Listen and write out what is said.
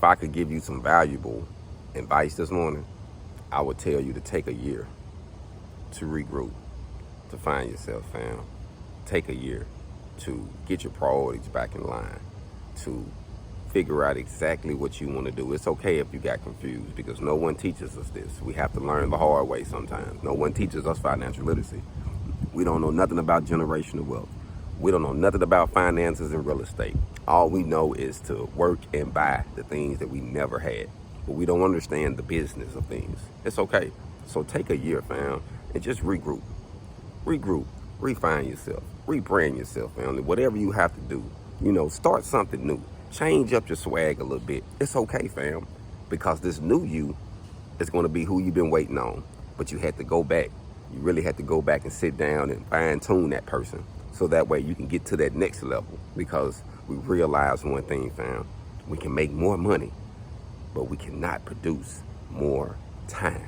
if I could give you some valuable advice this morning, I would tell you to take a year to regroup, to find yourself, fam. Take a year to get your priorities back in line, to figure out exactly what you want to do. It's okay if you got confused, because no one teaches us this. We have to learn the hard way sometimes. No one teaches us financial literacy. We don't know nothing about generational wealth. We don't know nothing about finances and real estate. All we know is to work and buy the things that we never had. But we don't understand the business of things. It's okay. So take a year, fam, and just regroup. Regroup, refine yourself, rebrand yourself, family. Whatever you have to do, start something new. Change up your swag a little bit. It's okay, fam, because this new you is going to be who you've been waiting on. But you had to go back. You really had to go back and sit down and fine tune that person, so that way you can get to that next level. Because we realize one thing, fam, we can make more money, but we cannot produce more time.